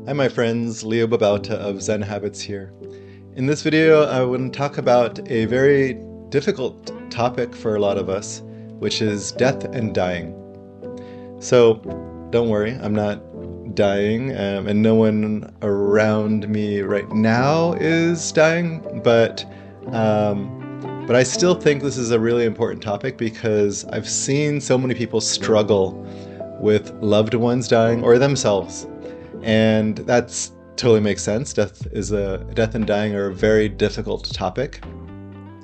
Hi my friends, Leo Babauta of Zen Habits here. In this video I want to talk about a very difficult topic for a lot of us, which is death and dying. So don't worry, I'm not dying, and no one around me right now is dying, but I still think this is a really important topic because I've seen so many people struggle with loved ones dying or themselves. And that's totally makes sense. Death and dying are a very difficult topic,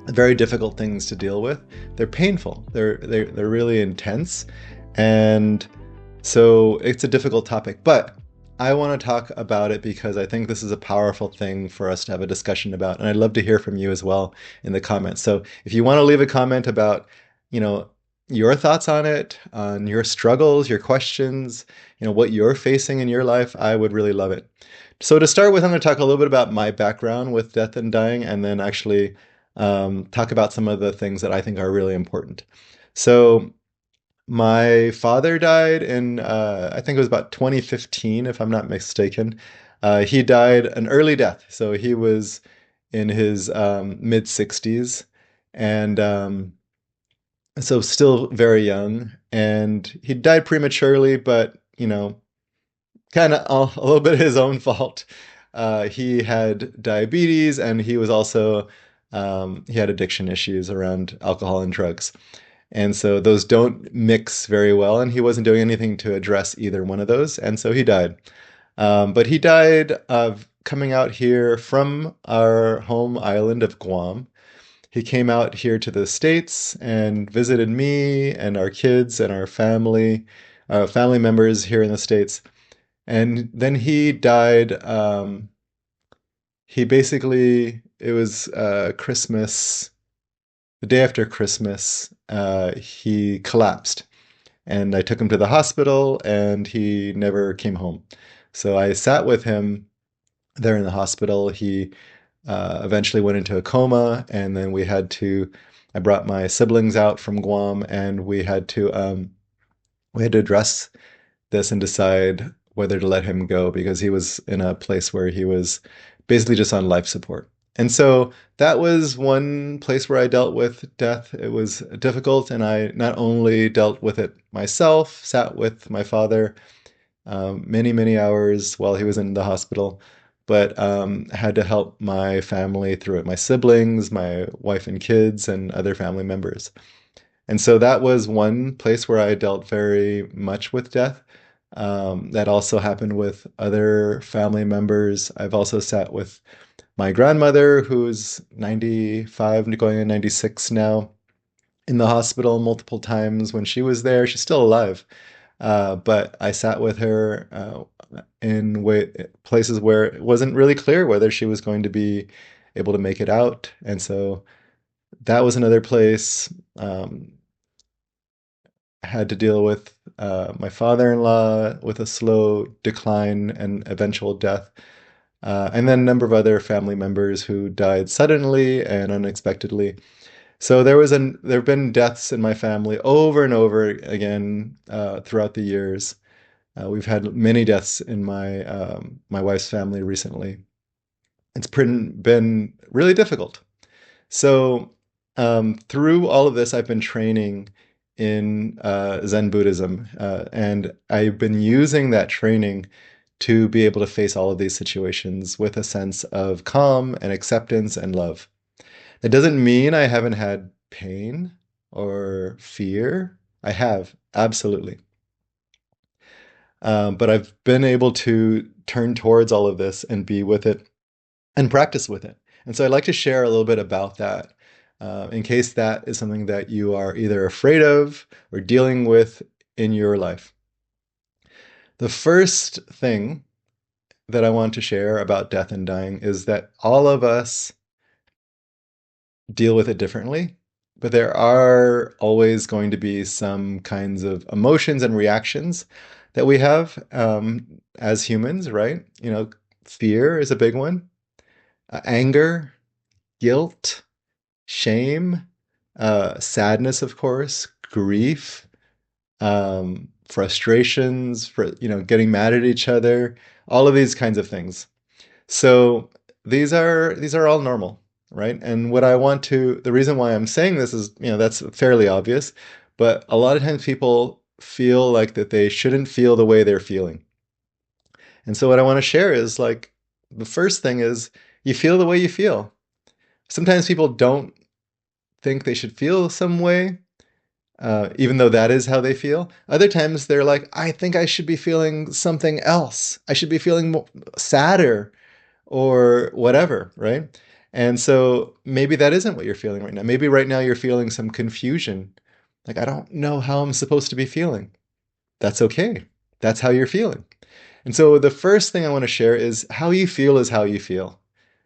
very difficult things to deal with. They're painful. They're really intense, and so it's a difficult topic. But I want to talk about it because I think this is a powerful thing for us to have a discussion about, and I'd love to hear from you as well in the comments. So if you want to leave a comment about, you know, your thoughts on it, on your struggles, your questions, what you're facing in your life, I would really love it. So to start with, I'm going to talk a little bit about my background with death and dying, and then actually talk about some of the things that I think are really important. So my father died in, I think it was about 2015, if I'm not mistaken. He died an early death, so he was in his mid 60s, and so still very young. And he died prematurely, but kind of a little bit his own fault. He had diabetes, and he was also he had addiction issues around alcohol and drugs. And so those don't mix very well, and he wasn't doing anything to address either one of those, and so he died. But he died of coming out here from our home island of Guam. He came out here to the States and visited me and our kids and our family members here in the States. And then he died. He basically, it was Christmas, the day after Christmas, he collapsed. And I took him to the hospital, and he never came home. So I sat with him there in the hospital. He eventually went into a coma, and then I brought my siblings out from Guam, and we had to address this and decide whether to let him go because he was in a place where he was basically just on life support. And so that was one place where I dealt with death. It was difficult, and I not only dealt with it myself, sat with my father many, many hours while he was in the hospital, but had to help my family through it, my siblings, my wife and kids, and other family members. And so that was one place where I dealt very much with death. That also happened with other family members. I've also sat with my grandmother, who's 95, going on 96 now, in the hospital multiple times when she was there. She's still alive. But I sat with her in places where it wasn't really clear whether she was going to be able to make it out. And so that was another place. Had to deal with my father-in-law with a slow decline and eventual death, and then a number of other family members who died suddenly and unexpectedly. So there have been deaths in my family over and over again throughout the years. We've had many deaths in my wife's family recently. It's been really difficult. So through all of this, I've been training in Zen Buddhism, and I've been using that training to be able to face all of these situations with a sense of calm and acceptance and love. It doesn't mean I haven't had pain or fear. I have, absolutely. But I've been able to turn towards all of this and be with it and practice with it. And so I'd like to share a little bit about that in case that is something that you are either afraid of or dealing with in your life. The first thing that I want to share about death and dying is that all of us deal with it differently, but there are always going to be some kinds of emotions and reactions that we have as humans, right? Fear is a big one, anger, guilt, shame, sadness, of course, grief, frustrations, for getting mad at each other, all of these kinds of things. So these are all normal, right? And what I want to the reason why I'm saying this is, that's fairly obvious, but a lot of times people feel like that they shouldn't feel the way they're feeling. And so what I want to share is like the first thing is you feel the way you feel. Sometimes people don't think they should feel some way, even though that is how they feel. Other times they're like, I think I should be feeling something else. I should be feeling sadder or whatever, right? And so maybe that isn't what you're feeling right now. Maybe right now you're feeling some confusion. Like, I don't know how I'm supposed to be feeling. That's okay. That's how you're feeling. And so the first thing I want to share is how you feel is how you feel.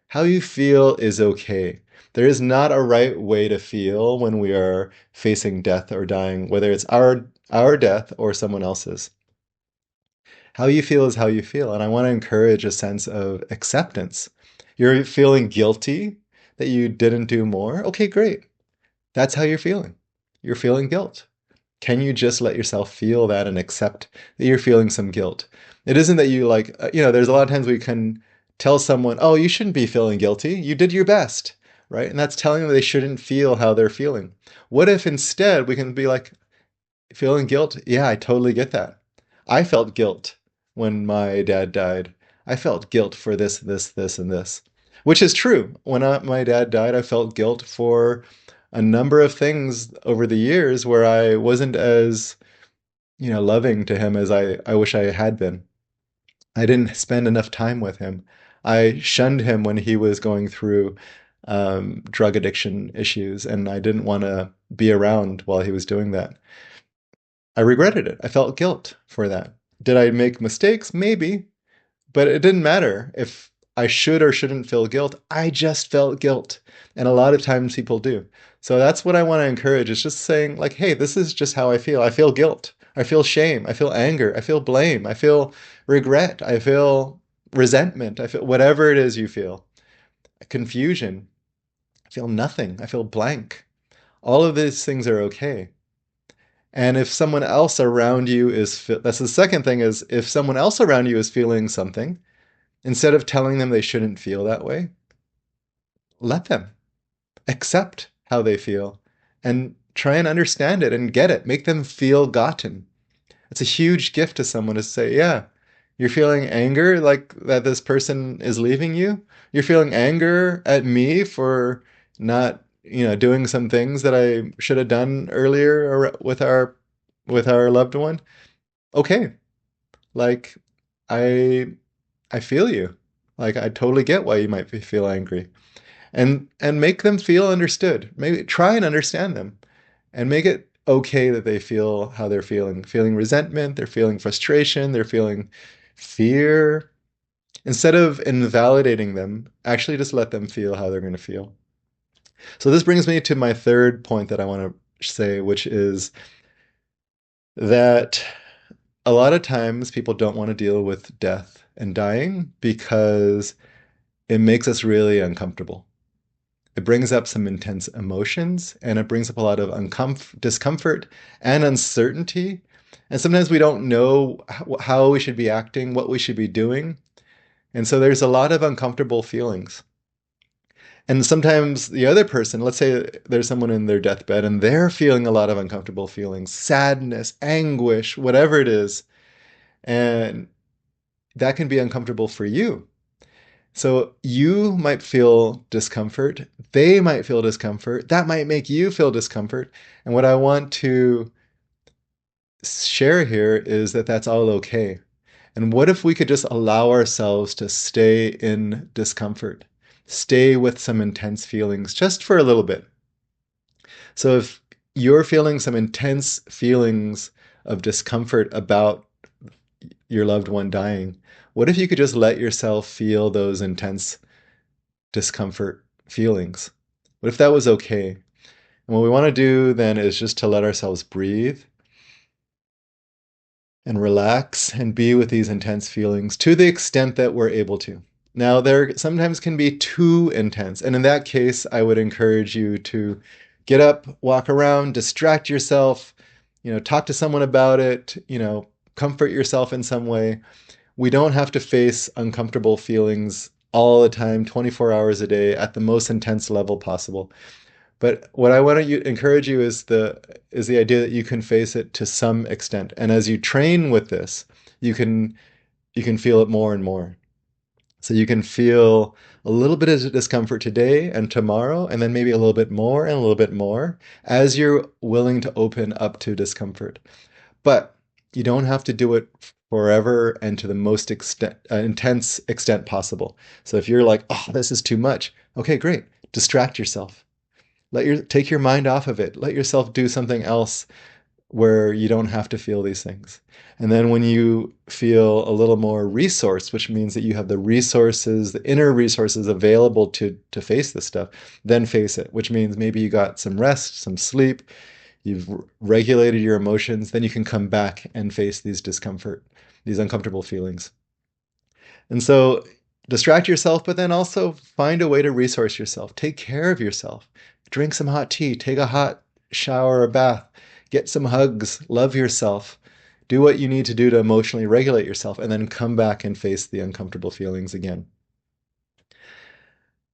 How you feel is okay. There is not a right way to feel when we are facing death or dying, whether it's our death or someone else's. How you feel is how you feel. And I want to encourage a sense of acceptance. You're feeling guilty that you didn't do more. Okay, great. That's how you're feeling. You're feeling guilt. Can you just let yourself feel that and accept that you're feeling some guilt? It isn't that you like, there's a lot of times we can tell someone, oh, you shouldn't be feeling guilty. You did your best, right? And that's telling them they shouldn't feel how they're feeling. What if instead we can be like, feeling guilt? Yeah, I totally get that. I felt guilt when my dad died. I felt guilt for this, this, this, and this, which is true. When my dad died, I felt guilt for a number of things over the years where I wasn't as, loving to him as I wish I had been. I didn't spend enough time with him. I shunned him when he was going through drug addiction issues, and I didn't want to be around while he was doing that. I regretted it. I felt guilt for that. Did I make mistakes? Maybe, but it didn't matter if I should or shouldn't feel guilt. I just felt guilt. And a lot of times people do. So that's what I want to encourage is just saying like, hey, this is just how I feel. I feel guilt. I feel shame. I feel anger. I feel blame. I feel regret. I feel resentment. I feel whatever it is you feel. Confusion. I feel nothing. I feel blank. All of these things are okay. And if someone else around you that's the second thing is if someone else around you is feeling something, instead of telling them they shouldn't feel that way, let them accept how they feel and try and understand it and get it. Make them feel gotten. It's a huge gift to someone to say, yeah, you're feeling anger like that this person is leaving you. You're feeling anger at me for not, doing some things that I should have done earlier with our loved one. Okay. Like I I feel you. Like I totally get why you might feel angry. And make them feel understood. Maybe try and understand them and make it okay that they feel how they're feeling. Feeling resentment, they're feeling frustration, they're feeling fear. Instead of invalidating them, actually just let them feel how they're going to feel. So this brings me to my third point that I want to say, which is that a lot of times people don't want to deal with death and dying because it makes us really uncomfortable. It brings up some intense emotions and it brings up a lot of discomfort and uncertainty. And sometimes we don't know how we should be acting, what we should be doing. And so there's a lot of uncomfortable feelings. And sometimes the other person, let's say there's someone in their deathbed and they're feeling a lot of uncomfortable feelings, sadness, anguish, whatever it is. And that can be uncomfortable for you. So you might feel discomfort. They might feel discomfort. That might make you feel discomfort. And what I want to share here is that that's all okay. And what if we could just allow ourselves to stay in discomfort, stay with some intense feelings just for a little bit? So if you're feeling some intense feelings of discomfort about your loved one dying, what if you could just let yourself feel those intense discomfort feelings? What if that was okay? And what we want to do then is just to let ourselves breathe and relax and be with these intense feelings to the extent that we're able to. Now, there sometimes can be too intense. And in that case, I would encourage you to get up, walk around, distract yourself, talk to someone about it, comfort yourself in some way. We don't have to face uncomfortable feelings all the time, 24 hours a day at the most intense level possible. But what I want to encourage you is the idea that you can face it to some extent. And as you train with this, you can you can feel it more and more. So you can feel a little bit of discomfort today and tomorrow, and then maybe a little bit more and a little bit more as you're willing to open up to discomfort. But you don't have to do it forever and to the most intense extent possible. So if you're like, oh, this is too much, okay, great. Distract yourself. Take your mind off of it. Let yourself do something else where you don't have to feel these things. And then when you feel a little more resourced, which means that you have the resources, the inner resources available to face this stuff, then face it, which means maybe you got some rest, some sleep, you've regulated your emotions, then you can come back and face these discomfort, these uncomfortable feelings. And so distract yourself, but then also find a way to resource yourself. Take care of yourself. Drink some hot tea, take a hot shower or bath, get some hugs, love yourself. Do what you need to do to emotionally regulate yourself, and then come back and face the uncomfortable feelings again.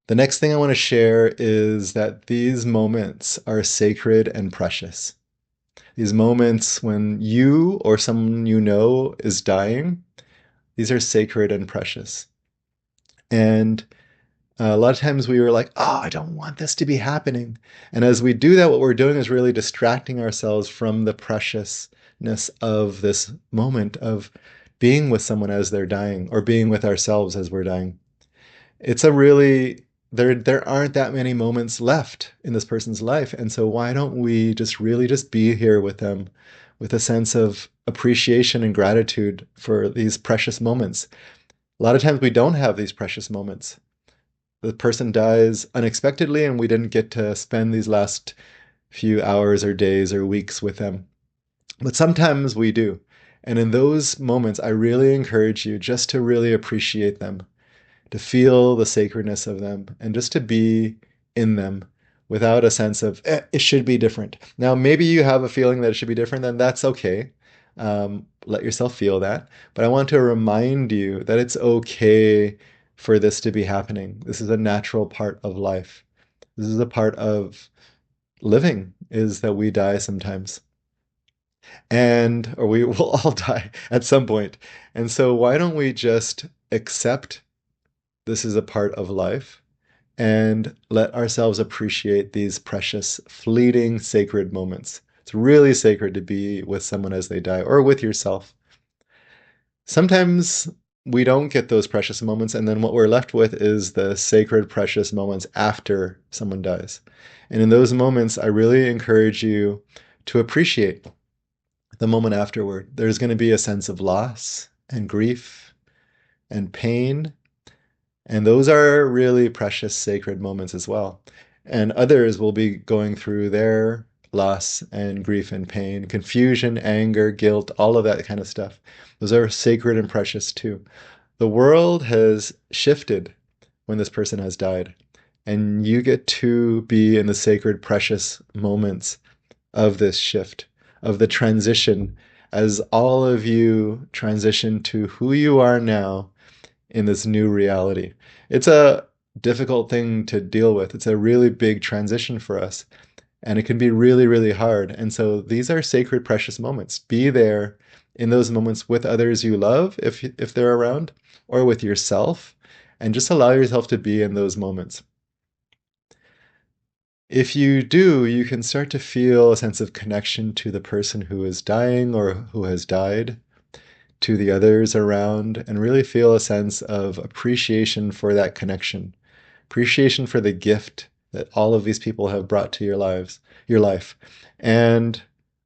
The next thing I want to share is that these moments are sacred and precious. These moments when you or someone you know is dying, these are sacred and precious. And a lot of times we were like, oh, I don't want this to be happening. And as we do that, what we're doing is really distracting ourselves from the preciousness of this moment of being with someone as they're dying, or being with ourselves as we're dying. It's a really, there aren't that many moments left in this person's life. And so why don't we just really just be here with them with a sense of appreciation and gratitude for these precious moments. A lot of times we don't have these precious moments. The person dies unexpectedly and we didn't get to spend these last few hours or days or weeks with them. But sometimes we do. And in those moments, I really encourage you just to really appreciate them, to feel the sacredness of them, and just to be in them without a sense of, it should be different. Now, maybe you have a feeling that it should be different, then that's okay. Let yourself feel that. But I want to remind you that it's okay for this to be happening. This is a natural part of life. This is a part of living, is that we die sometimes. Or we will all die at some point. And so why don't we just accept this is a part of life and let ourselves appreciate these precious, fleeting, sacred moments. It's really sacred to be with someone as they die, or with yourself. Sometimes we don't get those precious moments, and then what we're left with is the sacred, precious moments after someone dies. And in those moments, I really encourage you to appreciate the moment afterward. There's going to be a sense of loss and grief and pain, and those are really precious, sacred moments as well. And others will be going through their loss and grief and pain, confusion, anger, guilt, all of that kind of stuff. Those are sacred and precious too. The world has shifted when this person has died, and you get to be in the sacred, precious moments of this shift, of the transition, as all of you transition to who you are now in this new reality. It's a difficult thing to deal with. It's a really big transition for us, and it can be really, really hard. And so these are sacred, precious moments. Be there in those moments with others you love, if they're around, or with yourself, and just allow yourself to be in those moments. If you do, you can start to feel a sense of connection to the person who is dying or who has died, to the others around, and really feel a sense of appreciation for that connection, appreciation for the gift that all of these people have brought to your life, and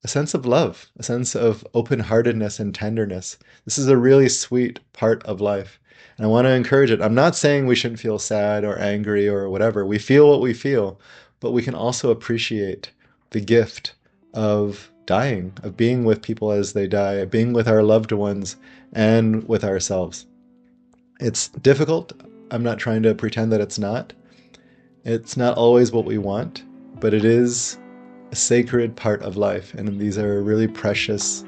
a sense of love, a sense of open-heartedness and tenderness. This is a really sweet part of life, and I want to encourage it. I'm not saying we shouldn't feel sad or angry or whatever. We feel what we feel, but we can also appreciate the gift of dying, of being with people as they die, being with our loved ones and with ourselves. It's difficult. I'm not trying to pretend that it's not. It's not always what we want, but it is a sacred part of life, and these are really precious,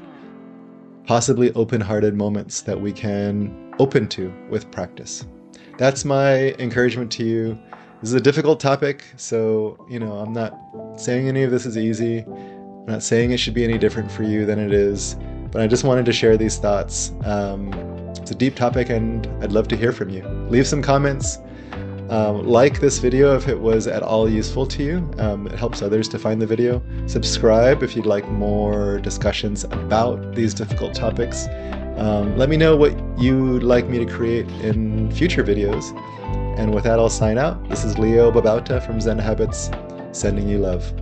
possibly open-hearted moments that we can open to with practice. That's my encouragement to you. This is a difficult topic, so I'm not saying any of this is easy. I'm not saying it should be any different for you than it is, but I just wanted to share these thoughts. It's a deep topic, and I'd love to hear from you. Leave some comments. Like this video if it was at all useful to you. It helps others to find the video. Subscribe if you'd like more discussions about these difficult topics. Let me know what you'd like me to create in future videos. And with that, I'll sign out. This is Leo Babauta from Zen Habits, sending you love.